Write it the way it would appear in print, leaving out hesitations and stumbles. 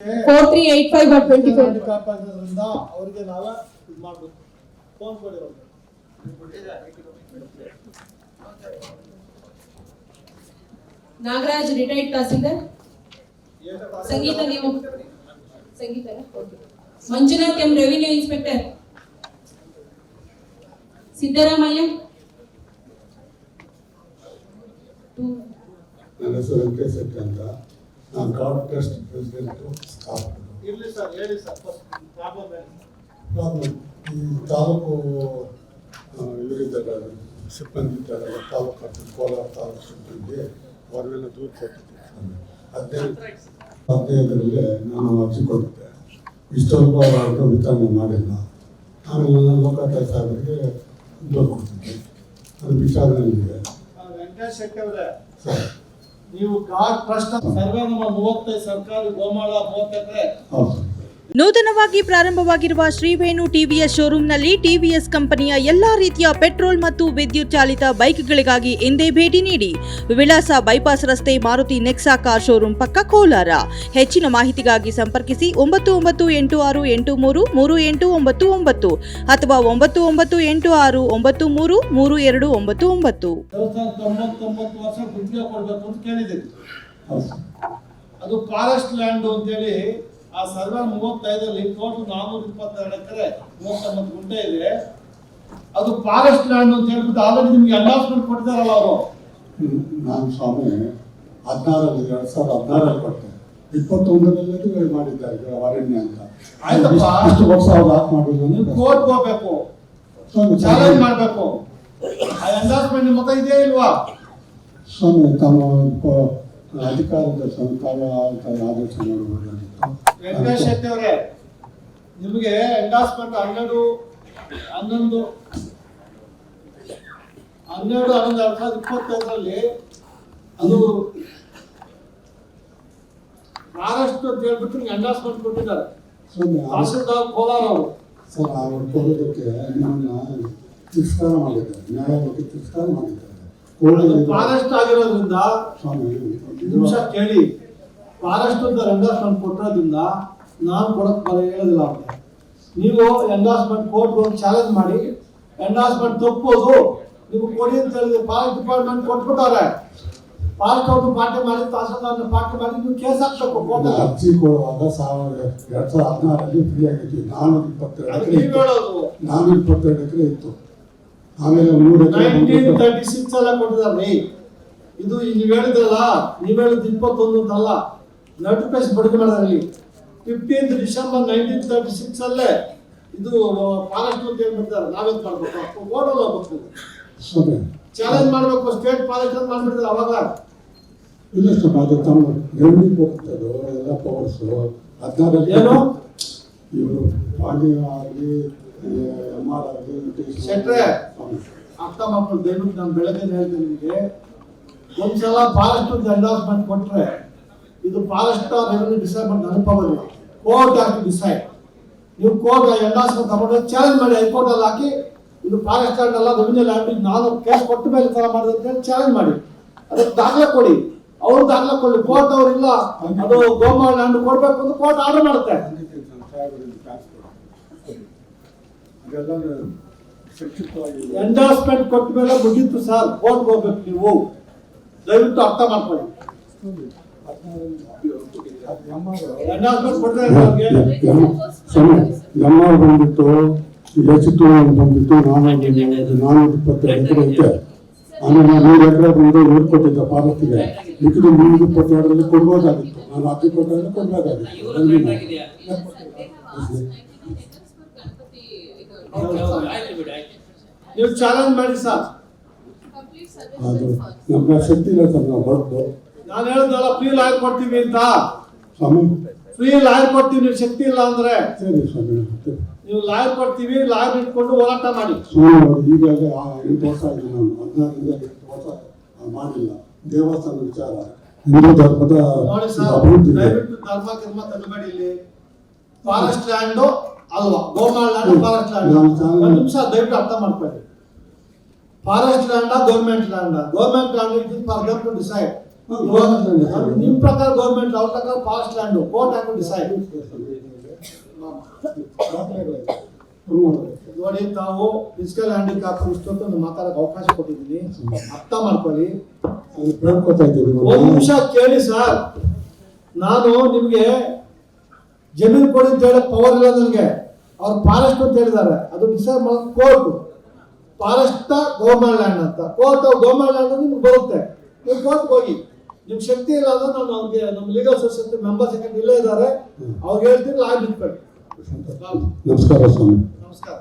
4385 or 24 ಕಾಪಾಡೋದ್ರಿಂದ ಅವರಿಗೆ ನಾವೇ ಇದು ಮಾಡಬೇಕು. ಫೋನ್ ಕೊಡಿ ಅವ್ರಿಗೆ. ನಾಗರಾಜ್ ರಿಟೈರ್ಡ್ ತಹಸೀಲ್ದಾರ್. ಸಂಗೀತ ನೀವು Sangeetha Manjunath M revenue inspector. Siddaramaiah. ನನ್ನ ಹೆಸರು ವೆಂಕಟೇಶ್ ಶೆಟ್ಟಿ ಅಂತ. ನಾನು ಗಾಡ್ ಟ್ರಸ್ಟ್ ಪ್ರೆಸಿಡೆಂಟು. ಇರಲಿ ಸರ್, ಹೇಳಿ ಸರ್. ಪ್ರಾಬ್ಲಮ್ ಈ ತಾಲೂಕು ಇವರಿದ್ದಾರೆ, ಸಿಬ್ಬಂದಿ ಇದ್ದಾರೆ, ತಾಲೂಕು ಆಫೀಸ್, ಕೋಲಾರ ತಾಲೂಕು ಸಿಬ್ಬಂದಿ ಅವರೆಲ್ಲ ದೂರ ಕೊಟ್ಟಿದ್ದೆ. 15ರಲ್ಲಿ ನಾನು ಅರ್ಜಿ ಕೊಟ್ಟಿದ್ದೆ. ಇಷ್ಟೊಂದು ಅವರು ವಿತರಣೆ ಮಾಡಿಲ್ಲ. ಆಮೇಲೆ ನಾನು ಲೋಕಾಯುಕ್ತ ಸಾಹೇಬರಿಗೆ ದೂರ ಕೊಡ್ತಿದ್ದೆ. ಅದು ವಿಚಾರಣೆಯಲ್ಲಿದೆ. ವೆಂಕಟೇಶ್ ಶೆಟ್ಟಿ ಅವರೇ, ಸರ್ ನೀವು ಗಾಡ್ ಟ್ರಸ್ಟ್ ಸರ್ವೆ ನಂಬರ್ 35 ಸರ್ಕಾರಿ ಗೋಮಾಳ 30 ಎಕರೆ. ಹೌದು. ನೂತನವಾಗಿ ಪ್ರಾರಂಭವಾಗಿರುವ ಶ್ರೀವೇಣು ಟಿವಿಎಸ್ ಶೋರೂಮ್ನಲ್ಲಿ ಟಿವಿಎಸ್ ಕಂಪನಿಯ ಎಲ್ಲಾ ರೀತಿಯ ಪೆಟ್ರೋಲ್ ಮತ್ತು ವಿದ್ಯುತ್ ಚಾಲಿತ ಬೈಕ್ಗಳಿಗಾಗಿ ಎಂದೇ ಭೇಟಿ ನೀಡಿ. ವಿಳಾಸ ಬೈಪಾಸ್ ರಸ್ತೆ, ಮಾರುತಿ ನೆಕ್ಸಾ ಕಾರ್ ಶೋರೂಮ್ ಪಕ್ಕ, ಕೋಲಾರ. ಹೆಚ್ಚಿನ ಮಾಹಿತಿಗಾಗಿ ಸಂಪರ್ಕಿಸಿ 9986833899 ಅಥವಾ 9986933299. 99 ವರ್ಷ ಗುತ್ತಿಗೆ ಕೊಡಬೇಕು ಅಂತ ಕೇಳಿದ್ದೀವಿ. ಅದು ಫಾರೆಸ್ಟ್ ಲ್ಯಾಂಡ್ ಅಂತೇಳಿ ಆ ಸರ್ವೆ 35ರಲ್ಲಿ ಟೋಟಲ್ 422 ಎಕರೆ 39 ಗುಂಟೆ ಇದೆ. ಅದು ಫಾರೆಸ್ಟ್ ಲ್ಯಾಂಡ್ ಅಂತ ಹೇಳ್ಬಿಟ್ಟು ಆಲ್ರೆಡಿ ನಿಮ್ಗೆ ಅನೌನ್ಸ್ಮೆಂಟ್ ಕೊಟ್ಟಿದ್ದಾರಲ್ಲ ಅವರು. ನಾನು ಸ್ವಾಮಿ 2016 ಕೊಟ್ಟೆ. 21ರಲ್ಲಿ ಮಾಡಿದ್ದಾರೆ ಅರಣ್ಯ ಅಂತ. ಆಯ್ತಪ್ಪ, ಇಷ್ಟು ವರ್ಷ ಅವ್ರು ಯಾಕೆ ಮಾಡಿಲ್ಲ ನೀವು ಕೋರ್ಟ್ ಹೋಗ್ಬೇಕು, ಚಾಲೆಂಜ್ ಮಾಡಬೇಕು. ಆ ಅನೌನ್ಸ್ಮೆಂಟ್ ನಿಮ್ಮ ಮತ ಇದೆಯಾ ಇಲ್ವಾ? ಸ್ವಾಮಿ ತಮ್ಮ ಅಧಿಕಾರದ ಆದೇಶ ಮಾಡಬಹುದು. ವೆಂಕಟೇಶ್ ಶೆಟ್ಟಿ ಅವರೇ, ನಿಮಗೆ ಎಂಡಾಸ್ಮೆಂಟ್ 12/11/2025ರಲ್ಲಿ ಅದು ಫಾರೆಸ್ಟ್ ಅಂತ ಹೇಳ್ಬಿಟ್ಟು ನಿಮ್ಗೆ ಎಂಡಾಸ್ಮೆಂಟ್ ಕೊಟ್ಟಿದ್ದಾರೆ ತಹಸೀಲ್ದಾರ್ ಕೋಲಾರ ಅವರು. ಸರ್ ಅವ್ರು ಕೊಡೋದಕ್ಕೆ ನಿಮ್ಮನ್ನ ತಿರಸ್ಕಾರ ಮಾಡಿದ್ದಾರೆ, ನ್ಯಾಯಾಲಯಕ್ಕೆ ತಿರಸ್ಕಾರ ಮಾಡಿದ್ದಾರೆ. ಫಾರೆಸ್ಟ್ ಆಗಿರೋದ್ರಿಂದ ನಿಮಿಷ ಕೇಳಿ, ಫಾರೆಸ್ಟ್ ಅಂತ ಎಂಡಾಸ್ಮೆಂಟ್ ಕೊಟ್ಟಿರೋದ್ರಿಂದ ನಾನು ಕೊಡಕ್ ಹೇಳೋದಿಲ್ಲ ಅವ್ರಿಗೆ. ನೀವು ಎಂಡಾಸ್ಮೆಂಟ್ ಕೋರ್ಟ್ ಚಾಲೆಂಜ್ ಮಾಡಿ ಎಂಡಾಸ್ಮೆಂಟ್ ತಪ್ಪೋದು ನೀವು ಕೊಡಿ ಅಂತ ಹೇಳಿದ್ರೆ ಫಾರೆಸ್ಟ್ ಡಿಪಾರ್ಟ್ಮೆಂಟ್ ಕೊಟ್ಬಿಟ್ಟವ್ರೆ. ಫಾರೆಸ್ಟ್ ಅವ್ರದ್ದು ಪಾರ್ಟಿ ಮಾಡಿ, ತಹಸೀಲ್ದಾರ್ನ ಪಾರ್ಟಿ ಮಾಡಿ ನೀವು ಕೇಸ್ ಹಾಕ್ಬೇಕು ಕೋರ್ಟ್. ಅರ್ಜಿ ಕೊಡುವಾಗ 2016ರಲ್ಲಿ ಫ್ರೀ ಆಗಿದ್ವಿ. 422 ಎಕರೆ ಇತ್ತು. ಆಮೇಲೆ 3 ಎಕರೆ 1936 ಎಲ್ಲ ಕೊಟ್ಟಿದ್ದಾರೆ. ಇದು ನೀವು ಹೇಳಿದ್ರಲ್ಲ, ನೀವು ಹೇಳಿದ್ದು 21 ಅಂತಲ್ಲ, ನೋಟಿಫಿಕೇಶನ್ ಬಿಡುಗಡೆ ಮಾಡಿದ್ರಲ್ಲಿ 15 ಡಿಸೆಂಬರ್ 1936 ಅಲ್ಲೇ ಇದು ಫಾರೆಸ್ಟ್ ಅಂತ ಹೇಳ್ಬಿಡ್ತಾರೆ. ನಾವೇನ್ ಮಾಡ್ಬೇಕು? ಓಡಲ್ಲ ಹೋಗ್ಬೇಕು, ಚಾಲೆಂಜ್ ಮಾಡ್ಬೇಕು. ಸ್ಟೇಟ್ ಫಾರೆಸ್ಟ್ ಅಂತ ಮಾಡ್ಬಿಡ್ತಾರೆ ಅವಾಗ. ಇಲ್ಲ ಸರ್, ಅದು ತಮ್ಮ ರೆವಿನ್ಯೂ ಹೋಗ್ತದೆ ಎಲ್ಲ ಪವರ್ಸು. 16ರಲ್ಲಿ ಏನು ಇವರು ಪಾಂಡಿ ಆಗಲಿ MR ಆಗಲಿ ಶೆಟ್ರೆ ಅರ್ಥ ಮಾಡ್ಕೊಂಡು ದಯವಿಟ್ಟು ನಾನು ಬೆಳಗ್ಗೆ ಹೇಳ್ತೀನಿ ನಿಮಗೆ. ಒಂದ್ಸಲ ಫಾರೆಸ್ಟ್ ಎಂಡಾಸ್ಮೆಂಟ್ ಕೊಟ್ರೆ ಇದು ಫಾರೆಸ್ಟ್ ರೆವಿನ್ಯೂ ಡಿಸೈಡ್ ಮಾಡಿ ಅನುಭವ ಕೋರ್ಟ್ ಹ್ಯಾಸ್ ಟು ಡಿಸೈಡ್. ನೀವು ಕೋರ್ಟ್ ಎಂಡಾಸ್ಮೆಂಟ್ ತಗೊಂಡ್ರೆ ಚಾಲೆಂಜ್ ಮಾಡಿ ಹೈಕೋರ್ಟ್ ಅಲ್ಲಿ ಹಾಕಿ ಇದು ಫಾರೆಸ್ಟ್ ಲ್ಯಾಂಡ್ ಅಲ್ಲ, ರೆವಿನ್ಯೂ ಲ್ಯಾಂಡ್, ನಾನು ಕೇಸ್ ಕೊಟ್ಟ ಮೇಲೆ ತರ ಮಾಡಿದೆ ಅಂತ ಹೇಳಿ ಚಾಲೆಂಜ್ ಮಾಡಿ ಅದಕ್ಕೆ ದಾಖಲೆ ಕೊಡಿ. ಅವ್ರು ದಾಖಲೆ ಕೊಡಿ. ಕೋರ್ಟ್ ಅವ್ರು ಇಲ್ಲ ಅದು ಗೋಮಾಳ ಲ್ಯಾಂಡ್ ಕೊಡ್ಬೇಕು ಅಂತ ಕೋರ್ಟ್ ಆರ್ಡರ್ ಮಾಡುತ್ತೆ. ಎಂಡಾಸ್ಮೆಂಟ್ ಕೊಟ್ಟ ಮೇಲೆ ಮುಗೀತು ಸರ್, ಕೋರ್ಟ್ ಹೋಗ್ಬೇಕು. ನೀವು ದಯವಿಟ್ಟು ಅರ್ಥ ಮಾಡ್ಕೊಳ್ಳಿ. ಎಂಡಾಸ್ಮೆಂಟ್ ಕೊಟ್ಟರೆ MR ಬಂದ್ಬಿಟ್ಟು H2 ಬಂದ್ಬಿಟ್ಟು 422 ಎಕರೆ ಐತೆ. ಆಮೇಲೆ 3 ಎಕರೆ ಬಂದು ಇವ್ರು ಕೊಟ್ಟಿದ್ದ ಫಾರೆಸ್ಟ್ಗೆ. ಮಿಕ್ಕಿದ 322ರಲ್ಲಿ ಕೊಡ್ಬೋದಾಗಿತ್ತು. ನಾನು ಅರ್ಜಿ ಕೊಟ್ಟರೆ ಕೊಡ್ಬೋದಾಗಿತ್ತು. ನೀವು ಚಾಲೆಂಜ್ ಮಾಡಿ ಸರ್. ಅದು ನಮ್ಮ ಶಕ್ತಿ ಇಲ್ಲ ಸರ್, ನಾವು ಹೊರತು. ನಾನು ಹೇಳಿದ್ನಲ್ಲ ಫ್ರೀ ಲಾಯರ್ ಕೊಡ್ತೀವಿ ಅಂತ. ಸ್ವಾಮಿ ಫ್ರೀ ಲಾಯರ್ ಕೊಡ್ತೀವಿ, ನೀವು ಶಕ್ತಿ ಇಲ್ಲ ಅಂದ್ರೆ. ಸರಿ ಸ್ವಾಮಿ, ನೀವು ಲಾಯರ್ ಕೊಡ್ತೀವಿ, ಲಾಯರ್ ಇಟ್ಕೊಂಡು ಹೋರಾಟ ಮಾಡಿ. ಸ್ವಾಮಿ ಅವರು ಈಗಾಗಲೇ 8 ವರ್ಷ ಆಗಿದೆ. ನಾನು 14ರಿಂದ 8 ವರ್ಷ ಮಾಡಿಲ್ಲ. ದೇವಸ್ಥಾನ ವಿಚಾರ, ಹಿಂದೂ ಧರ್ಮದ ನೋಡಿ ಸರ್, ಅಭಿವೃದ್ಧಿ. ದಯವಿಟ್ಟು ಧರ್ಮ ತಗೋಬೇಡಿ. ಇಲ್ಲಿ ಫಾರೆಸ್ಟ್ ಲ್ಯಾಂಡ್ ಅಲ್ವಾ, ಗೋಮಾಳ ಲ್ಯಾಂಡ್ ಫಾರೆಸ್ಟ್ ಲ್ಯಾಂಡ್. ಒಂದು ನಿಮಿಷ ದಯವಿಟ್ಟು ಅರ್ಥ ಮಾಡ್ಕೊಳ್ಳಿ. Forest land government land is for them to decide. ನಿಮ್ ಪ್ರಕಾರ ಗೌರ್ಮೆಂಟ್, ಅವ್ರ ಪ್ರಕಾರ ಫಾರೆಸ್ಟ್ ಲ್ಯಾಂಡ್, ಕೋರ್ಟ್ ಹಾಕಿ ಡಿಸೈಡ್. ನೋಡಿ, ತಾವು ಫಿಸಿಕಲ್ ಹ್ಯಾಂಡಿಕ್ಯಾಪ್ ಇಷ್ಟೊತ್ತು ಮಾತಾಡಕ್ಕೆ ಅವಕಾಶ ಕೊಟ್ಟಿದ್ದೀನಿ, ಅರ್ಥ ಮಾಡ್ಕೊಳ್ಳಿ. ಕೇಳ್ಕೊತಾ ಇದ್ದೀವಿ. ಒಂದು ನಿಮಿಷ ಕೇಳಿ ಸರ್. ನಾನು ನಿಮ್ಗೆ ಜಮೀನು ಕೊಡಿ ಅಂತ ಹೇಳಕ್ ಪವರ್ ಇಲ್ಲ ನನಗೆ. ಅವ್ರು ಫಾರೆಸ್ಟ್ ಅಂತ ಹೇಳಿದ್ದಾರೆ, ಅದು ಡಿಸೈಡ್ ಮಾಡೋದು ಕೋರ್ಟ್. ಫಾರೆಸ್ಟ್ ಗೌರ್ಮೆಂಟ್ ಲ್ಯಾಂಡ್ ಅಂತ, ಕೋರ್ಟ್ ಗೌರ್ಮೆಂಟ್ ಲ್ಯಾಂಡ್ ನಿಮ್ಗೆ ಬರುತ್ತೆ. ನೀವು ಕೋರ್ಟ್ಗೆ ಹೋಗಿ. ನಿಮ್ಗೆ ಶಕ್ತಿ ಇಲ್ಲ ಅಂದ್ರೆ ನಾನು ಅವ್ರಿಗೆ ನಮ್ಮ ಲೀಗಲ್ ಸೊಸೈಟಿ ಮೆಂಬರ್ ಸೆಕ್ರೆಟರಿ ಇಲ್ಲೇ ಇದ್ದಾರೆ, ಅವ್ರಿಗೆ ಹೇಳ್ತೀನಿ, ಲಾ ಬಿಟ್ಬೇಡಿ. ನಮಸ್ಕಾರ ಸ್ವಾಮಿ. ನಮಸ್ಕಾರ.